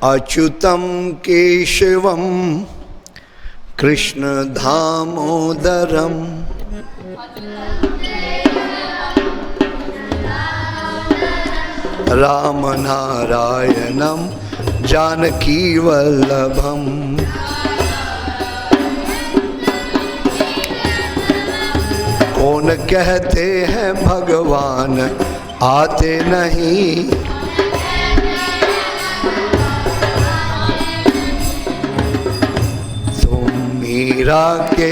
अच्युतं केशवं कृष्ण दामोदरम राम नारायणं जानकी वल्लभम। कौन कहते हैं भगवान आते नहीं, तुम मीरा के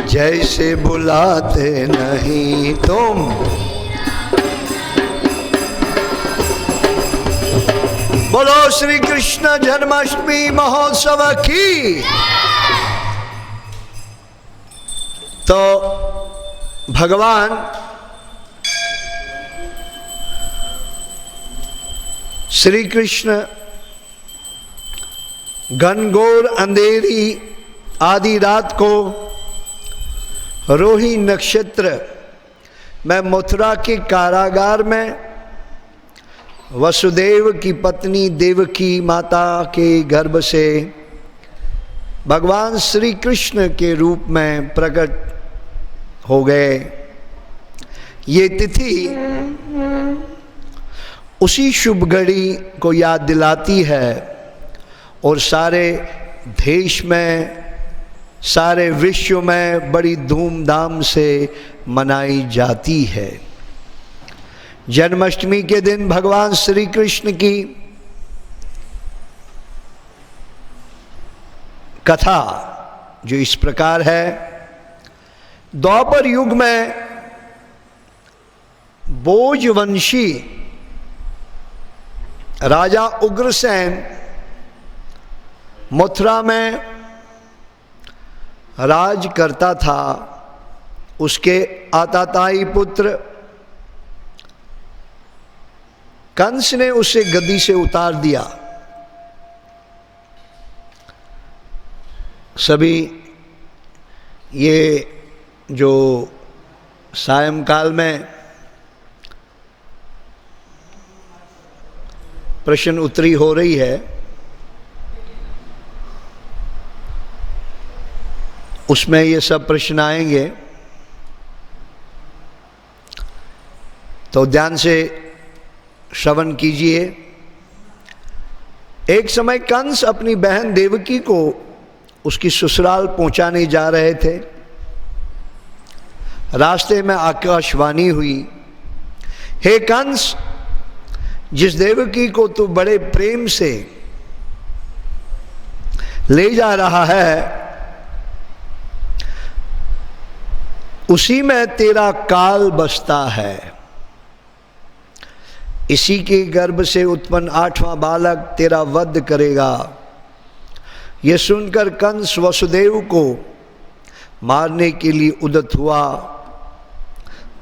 जैसे बुलाते नहीं। तुम बोलो श्री कृष्ण जन्माष्टमी महोत्सव की। तो भगवान श्री कृष्ण घनघोर अंधेरी आधी रात को रोही नक्षत्र में मथुरा के कारागार में वसुदेव की पत्नी देवकी माता के गर्भ से भगवान श्री कृष्ण के रूप में प्रकट हो गए। ये तिथि उसी शुभ घड़ी को याद दिलाती है और सारे देश में, सारे विश्व में बड़ी धूमधाम से मनाई जाती है। जन्माष्टमी के दिन भगवान श्री कृष्ण की कथा जो इस प्रकार है। द्वापर युग में भोजवंशी राजा उग्रसेन मथुरा में राज करता था। उसके आताताई पुत्र कंस ने उसे गद्दी से उतार दिया। सभी ये जो सायंकाल में प्रश्न उत्तरी हो रही है, उसमें ये सब प्रश्न आएंगे, तो ध्यान से श्रवण कीजिए। एक समय कंस अपनी बहन देवकी को उसकी ससुराल पहुंचाने जा रहे थे। रास्ते में आकाशवाणी हुई, हे कंस, जिस देवकी को तू बड़े प्रेम से ले जा रहा है उसी में तेरा काल बसता है। इसी के गर्भ से उत्पन्न 8वां बालक तेरा वध करेगा। यह सुनकर कंस वसुदेव को मारने के लिए उद्यत हुआ।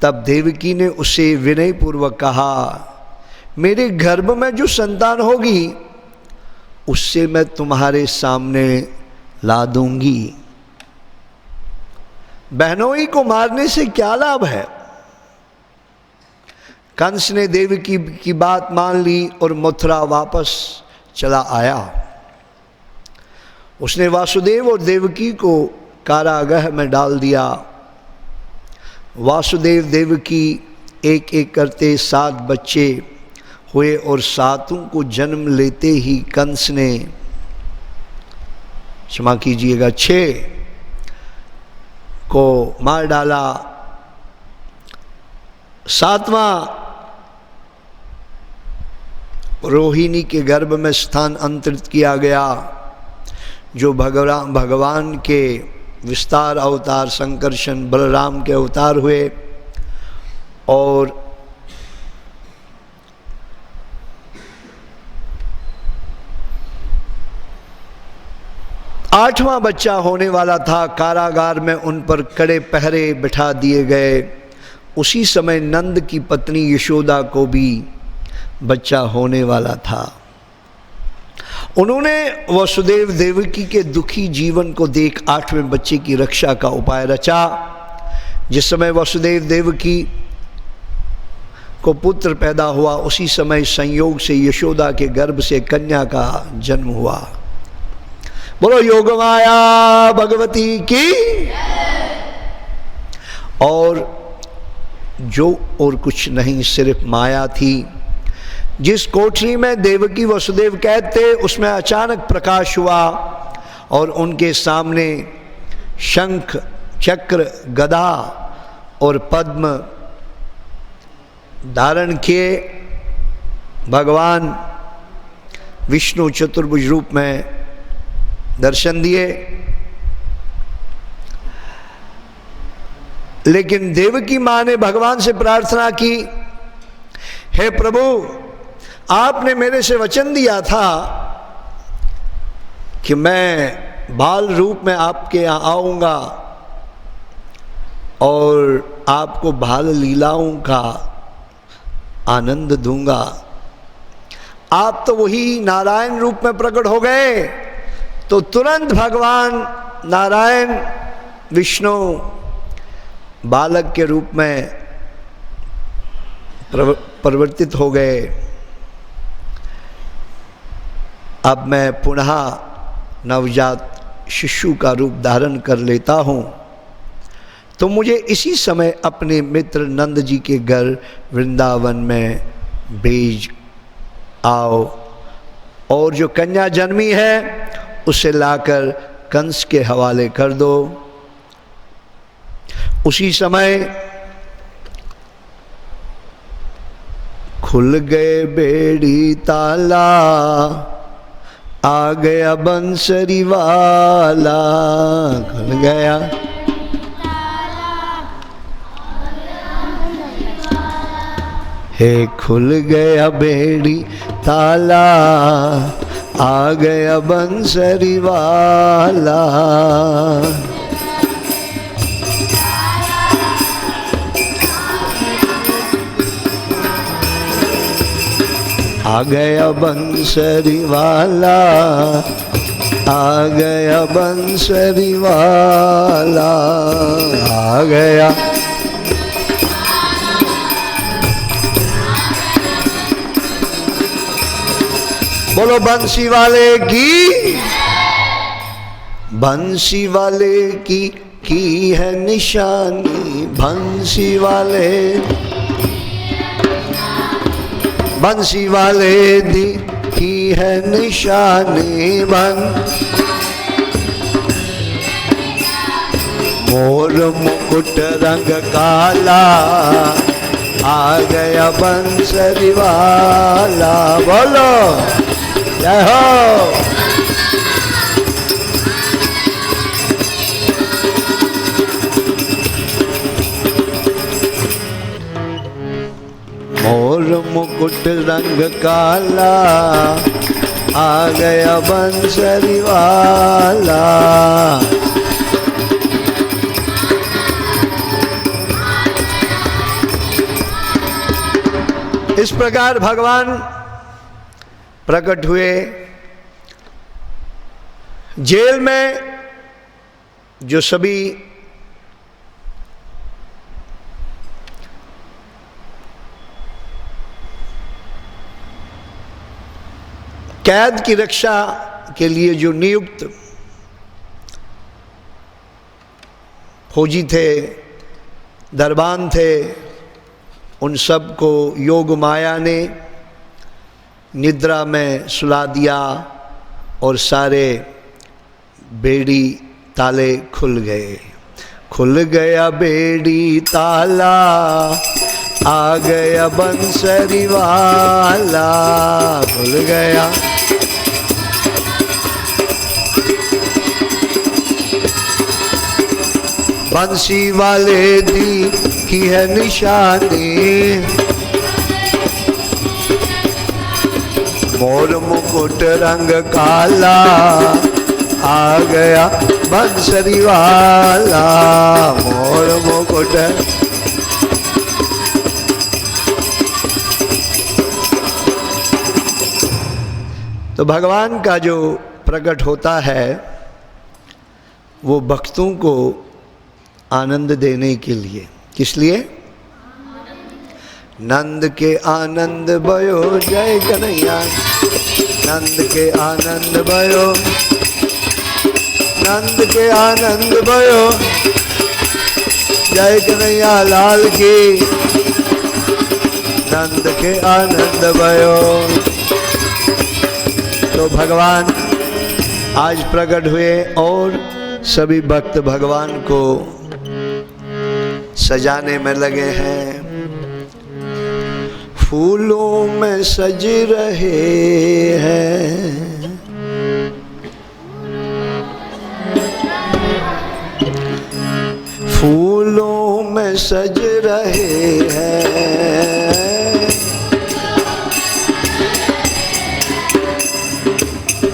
तब देवकी ने उसे विनय पूर्वक कहा, मेरे गर्भ में जो संतान होगी उससे मैं तुम्हारे सामने ला दूंगी। बहनोई को मारने से क्या लाभ है। कंस ने देवकी की बात मान ली और मथुरा वापस चला आया। उसने वासुदेव और देवकी को कारागृह में डाल दिया। वासुदेव देवकी एक एक करते 7 बच्चे हुए और 7 को जन्म लेते ही कंस ने, क्षमा कीजिएगा, 6 को मार डाला। 7वां रोहिणी के गर्भ में स्थान अंतरित किया गया, जो भगवान के विस्तार अवतार संकर्षण बलराम के अवतार हुए। और आठवां बच्चा होने वाला था। कारागार में उन पर कड़े पहरे बिठा दिए गए। उसी समय नंद की पत्नी यशोदा को भी बच्चा होने वाला था। उन्होंने वसुदेव देवकी के दुखी जीवन को देख 8वें बच्चे की रक्षा का उपाय रचा। जिस समय वसुदेव देवकी को पुत्र पैदा हुआ, उसी समय संयोग से यशोदा के गर्भ से कन्या का जन्म हुआ। बोलो योगमाया भगवती की। और जो और कुछ नहीं, सिर्फ माया थी। जिस कोठरी में देवकी वसुदेव कैद थे, उसमें अचानक प्रकाश हुआ और उनके सामने शंख, चक्र, गदा और पद्म धारण किए भगवान विष्णु चतुर्भुज रूप में दर्शन दिए। लेकिन देवकी माँ ने भगवान से प्रार्थना की, हे प्रभु, आपने मेरे से वचन दिया था कि मैं बाल रूप में आपके यहाँ आऊँगा और आपको बाल लीलाओं का आनंद दूंगा। आप तो वही नारायण रूप में प्रकट हो गए। तो तुरंत भगवान नारायण विष्णु बालक के रूप में परिवर्तित हो गए। अब मैं पुनः नवजात शिशु का रूप धारण कर लेता हूँ, तो मुझे इसी समय अपने मित्र नंद जी के घर वृंदावन में भेज आओ और जो कन्या जन्मी है उसे लाकर कंस के हवाले कर दो। उसी समय खुल गए बेड़ी ताला, आ गया बंसरी वाला। खुल गया हे, खुल गया बेड़ी ताला, आ गया बंसरी वाला। आ गया बंसरी वाला, आ गया बंसरी वाला, आ गया। बोलो बंसी वाले की। बंसी वाले की है निशानी, बंसी वाले, बंसी वाले दी की है निशानी। मोर मुकुट रंग काला, आ गया बंसरी वाला। बोलो जय हो। मोर मुकुट रंग काला, आ गया बंसरी वाला। इस प्रकार भगवान प्रकट हुए। जेल में जो सभी कैद की रक्षा के लिए जो नियुक्त फौजी थे, दरबान थे, उन सब को योग माया ने निद्रा में सुला दिया और सारे बेड़ी ताले खुल गए। खुल गया बेड़ी ताला, आ गया बंसरी वाला। खुल गया बंसी वाले दी की है निशानी। मोर मुकुट रंग काला, आ गया बंसरी वाला। मोर मुकुट। तो भगवान का जो प्रकट होता है वो भक्तों को आनंद देने के लिए। किस लिए? नंद के आनंद भयो जय कन्हैया, नंद के आनंद भयो, नंद के आनंद भयो जय कन्हैया लाल की, नंद के आनंद भयो। तो भगवान आज प्रकट हुए और सभी भक्त भगवान को सजाने में लगे हैं। फूलों में सज रहे हैं, फूलों में सज रहे हैं,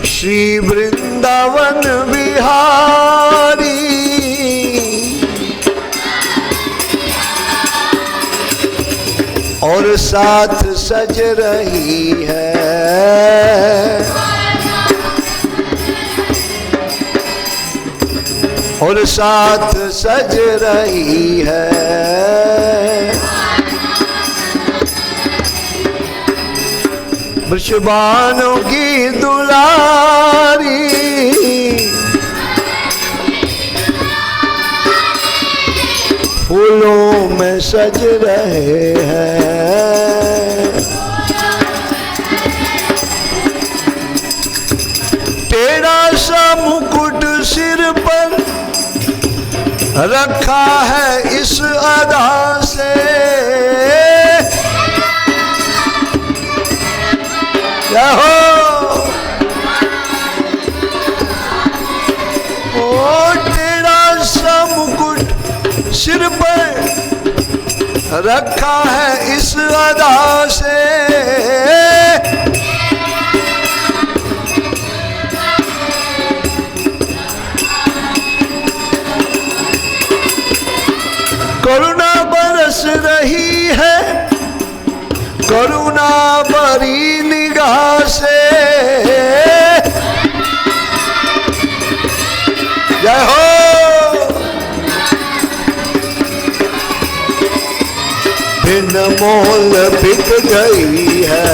श्री वृंदावन बिहारी, और साथ सज रही है, और साथ सज रही है, वृषभानु की दुलारी, फूलों में सज रहे हैं। टेढ़ा सा मुकुट सिर पर रखा है इस अदा से, क्या हो ओ टेढ़ा सा मुकुट सिर पर रखा है इस अदा से, करुणा बरस रही है, करुणा भरी निगाह से, जय हो। बिन मोल बिक गई है,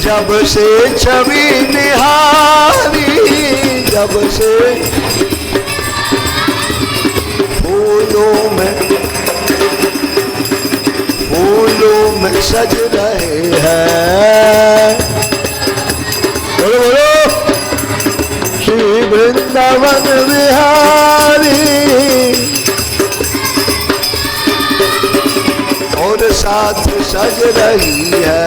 जब से छवि निहारी, जब से फूलों में सज रहे हैं। बोलो बोलो श्री वृंदावन बिहारी, और साथ सज रही है,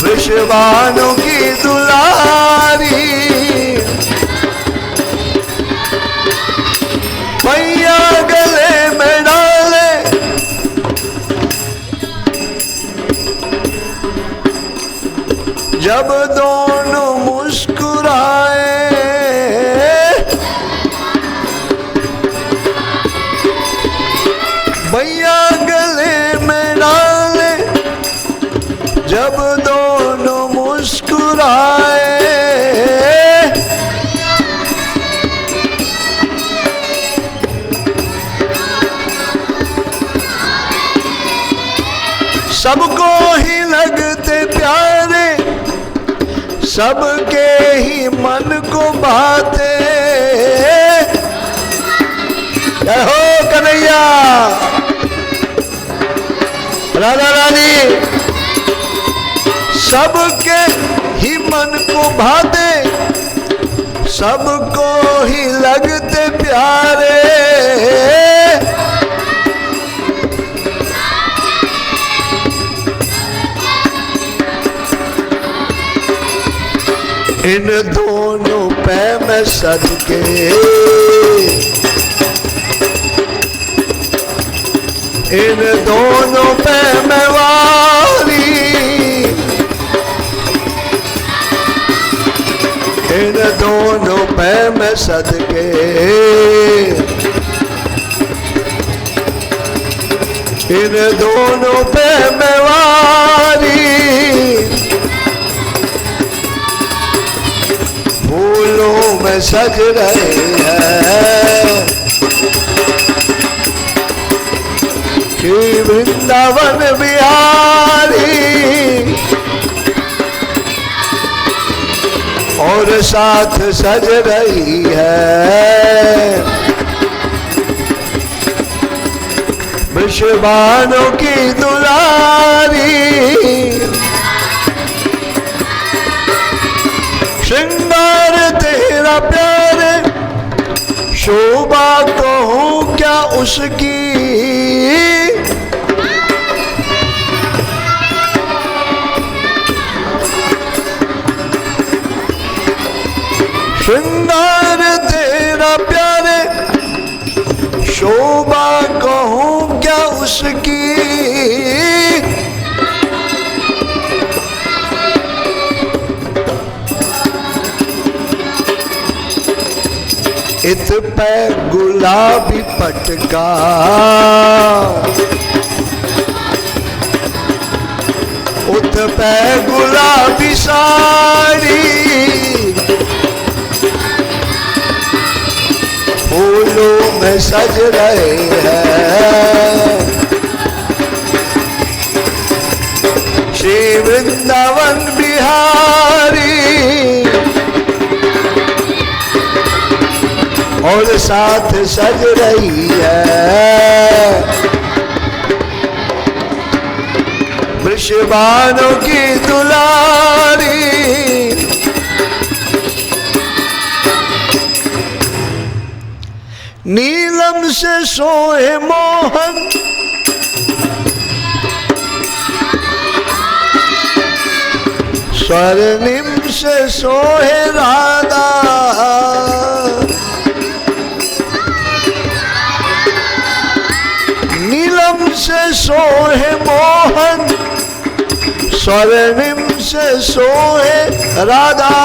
वृषभानु की दुलारी, पैया गले में डाले, जब दोनों मुस्कुराए, भैया गले में डाले, जब दोनों मुस्कुराए, सबको ही लगते प्यारे, सबके ही मन को भाते, जय हो कन्हैया राधा रानी, सबके ही मन को भाते, सबको ही लगते प्यारे, इन दोनों पे में सदके, इन दोनों पे में वारी, इन दोनों पे में सदके, इन दोनों पे में वारी, फूलों में में सज रहे हैं। श्री वृंदावन बिहारी और साथ सज रही है। वृषभानु की दुलारी श्रृंगार तेरा प्यारे, शोभा कहूँ क्या उसकी। श्रृंगार तेरा प्यारे, शोभा कहूँ क्या उसकी। इत पे गुलाबी पटका, उत पे गुलाबी साड़ी, फूलों में सज रहे हैं। श्री वृंदावन बिहारी और साथ सज रही है। वृषभानु की दुलारी नीलम से सोए मोहन, स्वर्णिम से सोए राधा। नीलम से सोए मोहन, स्वर्णिम से सोए राधा।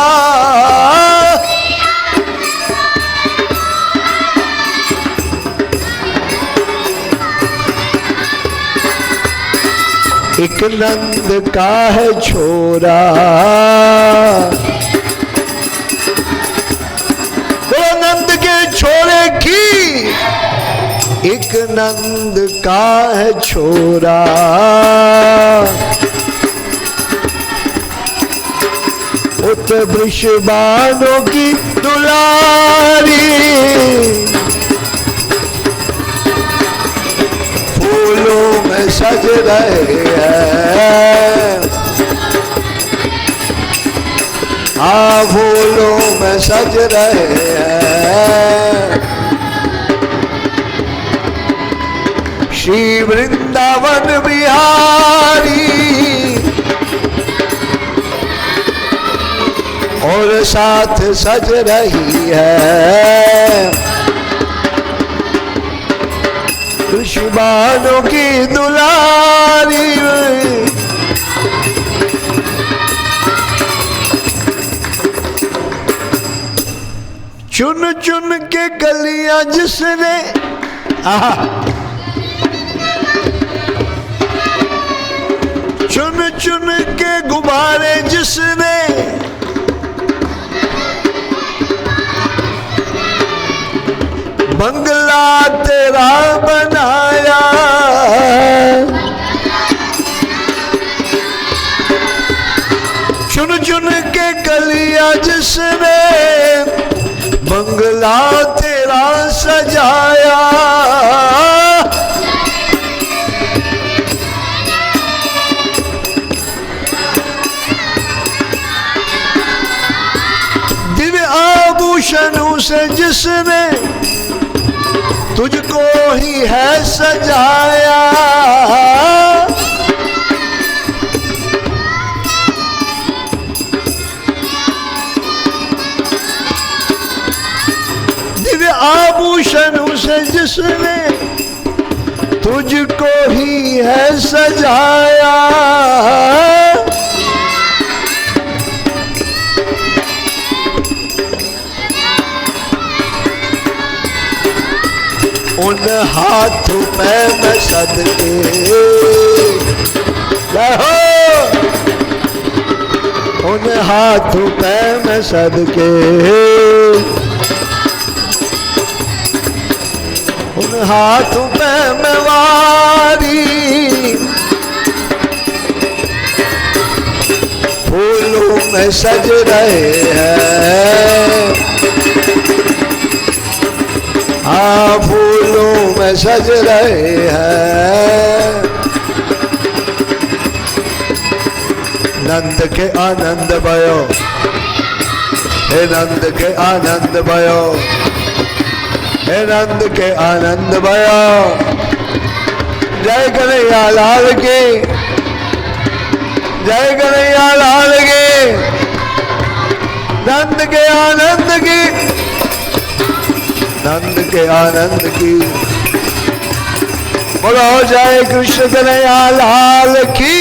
एक नंद का है छोरा, वो नंद के छोरे की। एक नंद का है छोरा, उत वृषभानु की दुलारी, फूलों में सज रहे हैं। हाँ, फूलों में सज रहे हैं। श्री वृंदावन बिहारी और साथ सज रही है। वृषभानु की दुलारी चुन चुन के कलियां जिसने, चुन चुन के गुब्बारे जिसने, बंगला तेरा बनाया। चुन चुन के कलियां जिसने, बंगला तेरा सजाया। दिव्य आभूषणों से जिसने तुझको ही है सजाया। दिव्य आभूषणों से जिसने तुझको ही है सजाया। उन हाथों पे मैं सदके रहो, उन हाथों पे मैं सदके उन हाथों पे मेवारी, फूलों में सज रहे हैं, हाँ फूलों में सज रहे हैं। नंद के आनंद भयो, हे नंद के आनंद भयो, हे नंद के आनंद भयो। जय कन्हैया लाल की, जय कन्हैया लाल की, नंद के आनंद की, नंद के आनंद की। बोलो जय कृष्ण कन्हैया लाल की।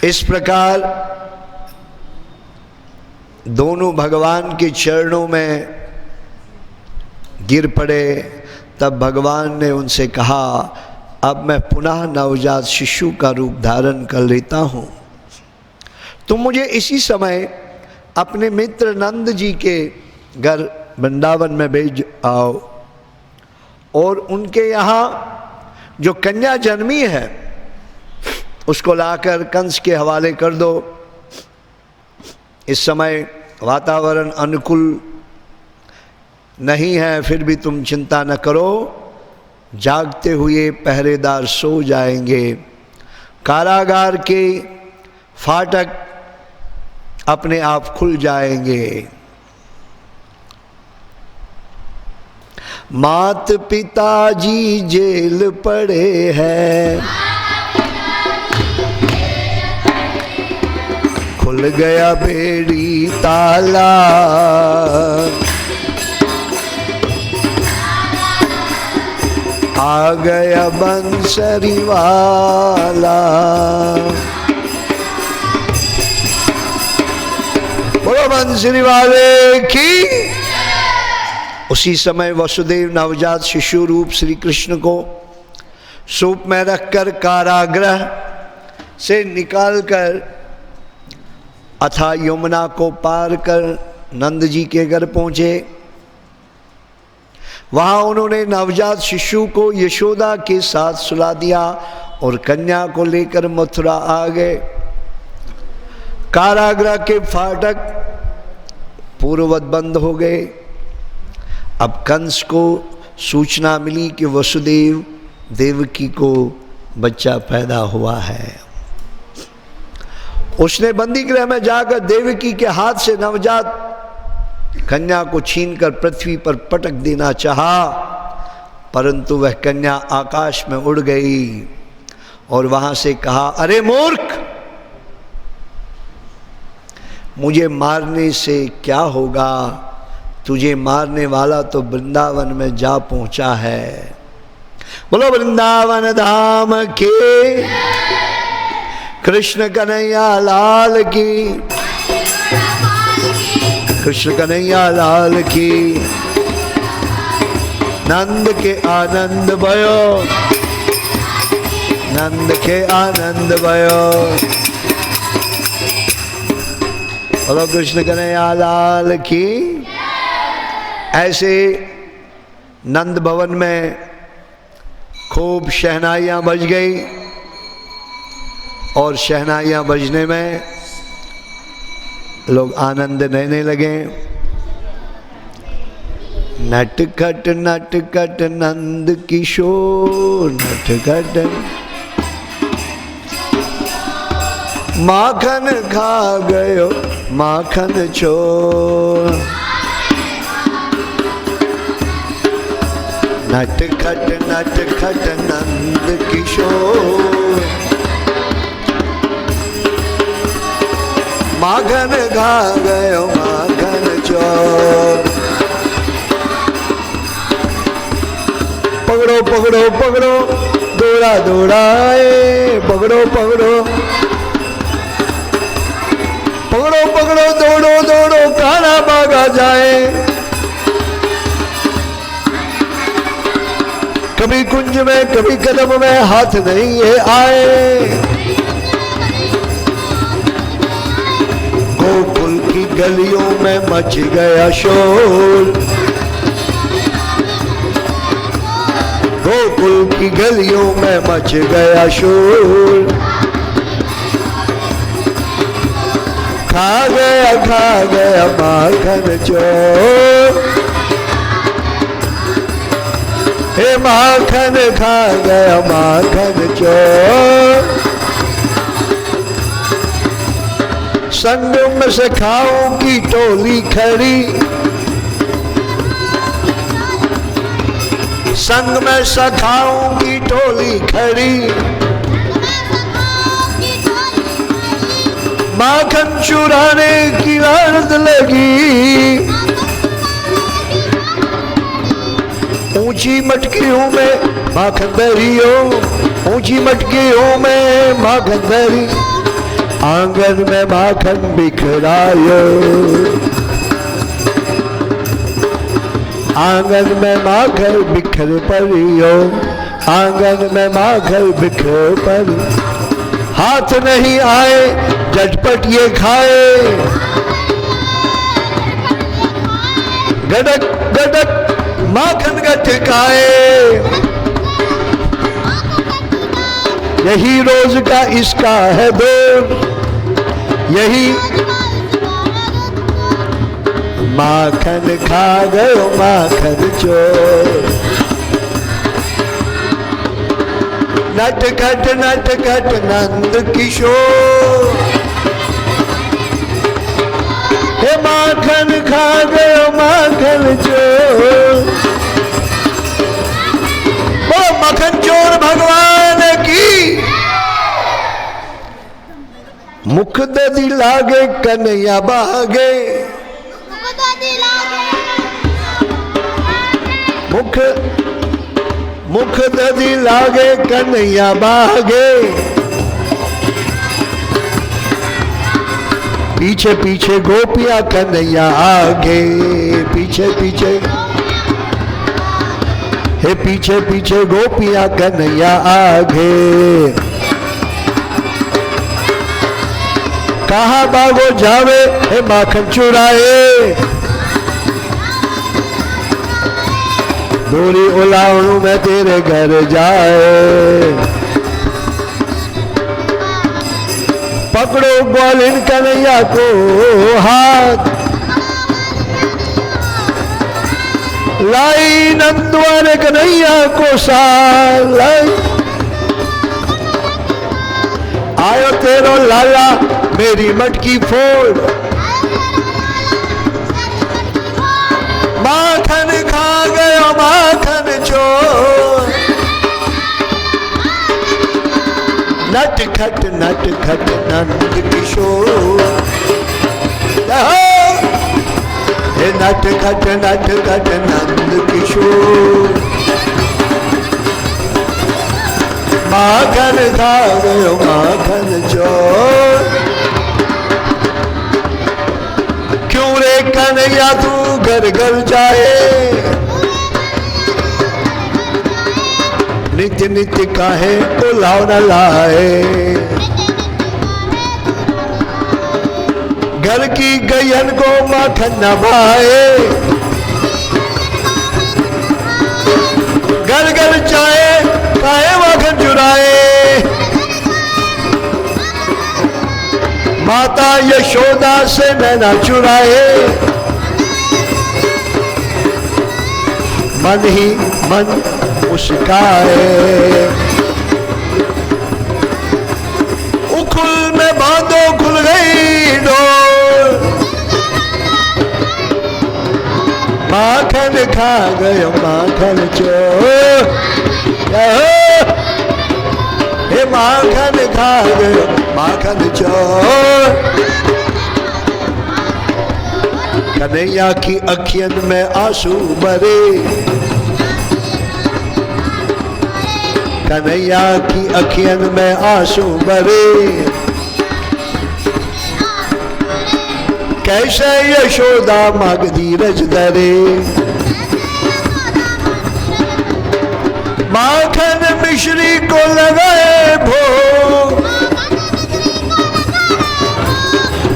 इस प्रकार दोनों भगवान के चरणों में गिर पड़े। तब भगवान ने उनसे कहा, अब मैं पुनः नवजात शिशु का रूप धारण कर लेता हूँ, तुम मुझे इसी समय अपने मित्र नंद जी के घर वृंदावन में भेज आओ और उनके यहाँ जो कन्या जन्मी है उसको लाकर कंस के हवाले कर दो। इस समय वातावरण अनुकूल नहीं है, फिर भी तुम चिंता न करो, जागते हुए पहरेदार सो जाएंगे, कारागार के फाटक अपने आप खुल जाएंगे। मात पिताजी जेल पड़े हैं, खुल गया बेड़ी ताला, आ गया बंसरी वाला। बोलो बंसरी वाले की। उसी समय वसुदेव नवजात शिशु रूप श्री कृष्ण को सूप में रखकर कारागृह से निकालकर अथा यमुना को पार कर नंद जी के घर पहुंचे। वहां उन्होंने नवजात शिशु को यशोदा के साथ सुला दिया और कन्या को लेकर मथुरा आ गए। कारागृह के फाटक पूर्ववत बंद हो गए। अब कंस को सूचना मिली कि वसुदेव देवकी को बच्चा पैदा हुआ है। उसने बंदी गृह में जाकर देवकी के हाथ से नवजात कन्या को छीनकर पृथ्वी पर पटक देना चाहा, परंतु वह कन्या आकाश में उड़ गई और वहां से कहा, अरे मूर्ख, मुझे मारने से क्या होगा, तुझे मारने वाला तो वृंदावन में जा पहुंचा है। बोलो वृंदावन धाम के कृष्ण कन्हैया लाल की, कृष्ण कन्हैया लाल की। नंद के आनंद भयो, नंद के आनंद भयो। बोलो कृष्ण कन्हैया लाल की। ऐसे नंद भवन में खूब शहनाइयाँ बज गई और शहनाइयाँ बजने में लोग आनंद लेने लगे। नटखट नटखट नंद किशोर नटखट, माखन खा गयो माखन चोर। नटखट नटखट नंद किशोर, माखन खा गयो माखन चोर। पकड़ो पकड़ो पकड़ो दौड़ा दौड़ाए, पकड़ो पकड़ो पकड़ो पकड़ो दौड़ो दौड़ो काना भागा जाए। कभी कुंज में कभी कदम में हाथ नहीं ये आए। गोकुल की गलियों में मच गया शोर। गोकुल की गलियों में मच गया शोर। खा गया माखन चोर। हे माखन खा गया माखन चोर। संग में सखाओं की टोली खड़ी। संग में सखाओं की टोली खड़ी। माखन चुराने की लानत लगी। ऊंची मटकियों में माखन भरी हो। ऊंची मटकियों में माखन भरी। आंगन में माखन बिखरायो। आंगन में माखन बिखर पड़ियो। आंगन में माखन बिखर पड़ी। हाथ नहीं आए झटपट ये खाए। गडक गडक माखन गटकाए। यही रोज का इसका है दौर। यही माखन खा गयो माखन चोर। नटखट नटखट नंद किशोर। हे माखन खा गयो माखन चोर। वो माखन चोर भगवान की। मुख दधी लागे कन्हैया बागे। मुख मुख दधी लागे कन्हैया बागे। पीछे पीछे गोपियां कन्हैया आगे। पीछे पीछे हे पीछे पीछे गोपियां कन्हैया आगे। कहाँ भागो जावे हे माखन चुराए। दूरी उलावणू में तेरे घर जाए। पकड़ो ग्वालिन कन्हैया को हाथ। लाई नंदवार कन्हैया को साथ लाई। आयो तेरो लाला मेरी मटकी फोड़। माखन खा गयो माखन चोर। नटखट नटखट नंद किशोर। हे नटखट नटखट नंद किशोर। माखन खा गयो माखन चोर। क्यों रे कन्हैया तू घर घर जाए। नित्य नित्य काहे बुलाव न लाए। घर की गैयन को माखन न भाए। घर घर जाए काहे माखन चुराए। माता यशोदा से नैना चुराए। मन ही मन मुस्काए। उखुल में बांधो खुल गई डोर। माखन खा गयो माखन चोर। हे माखन खा गयो माखन चोर। कन्हैया की अखियन में आंसू भरे। कन्हैया की अखियन में आंसू भरे। कैसे यशोदा मागधी रज धरे। माखन मिश्री को लगाए भोग।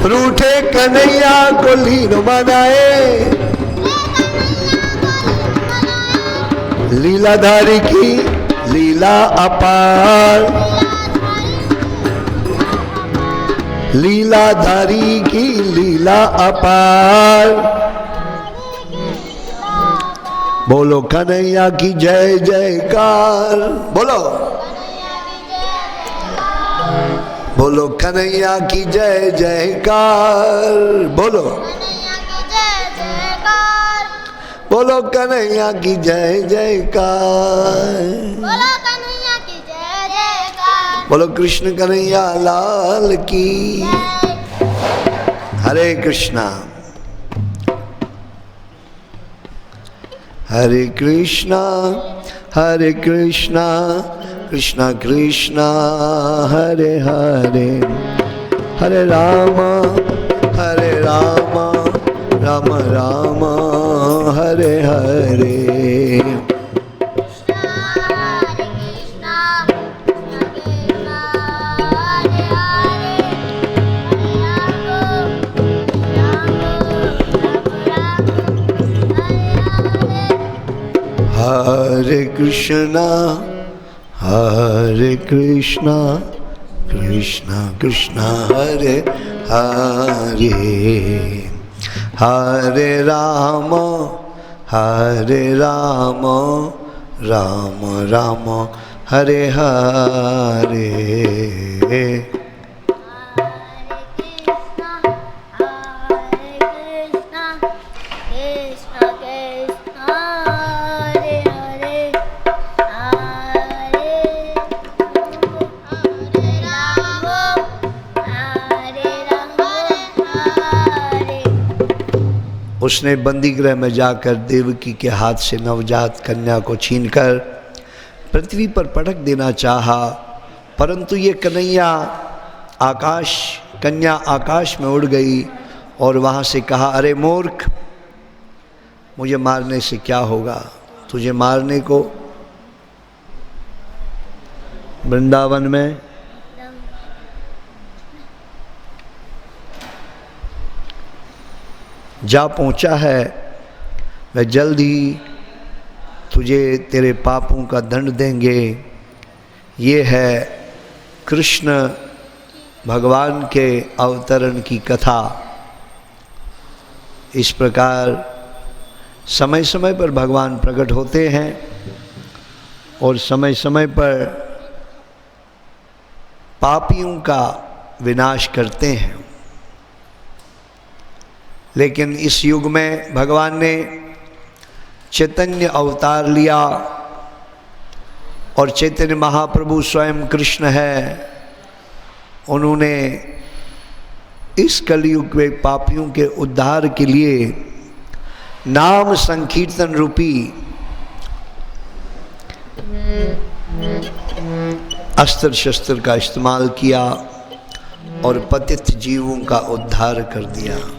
रूठे कन्हैया को लीन मनाए। लीलाधारी की लीला अपार, लीलाधारी की लीला अपार। बोलो कन्हैया की जय जयकार, बोलो बोलो कन्हैया की जय जयकार, बोलो बोलो कन्हैया की जय जयकार, बोलो कन्हैया की जय जयकार, बोलो कृष्ण कन्हैया लाल की। हरे कृष्णा हरे कृष्णा हरे कृष्णा कृष्णा कृष्णा हरे हरे, हरे राम राम राम हरे हरे। हरे कृष्णा कृष्णा कृष्णा हरे हरे, हरे राम राम राम हरे हरे। उसने बंदी गृह में जाकर देवकी के हाथ से नवजात कन्या को छीनकर पृथ्वी पर पटक देना चाहा, परंतु ये कन्या आकाश में उड़ गई और वहाँ से कहा, अरे मूर्ख, मुझे मारने से क्या होगा? तुझे मारने को वृंदावन में जा पहुंचा है, वह जल्द ही तुझे तेरे पापों का दंड देंगे। ये है कृष्ण भगवान के अवतरण की कथा। इस प्रकार समय समय पर भगवान प्रकट होते हैं और समय समय पर पापियों का विनाश करते हैं। लेकिन इस युग में भगवान ने चैतन्य अवतार लिया और चैतन्य महाप्रभु स्वयं कृष्ण है। उन्होंने इस कलयुग में पापियों के उद्धार के लिए नाम संकीर्तन रूपी अस्त्र शस्त्र का इस्तेमाल किया और पतित जीवों का उद्धार कर दिया।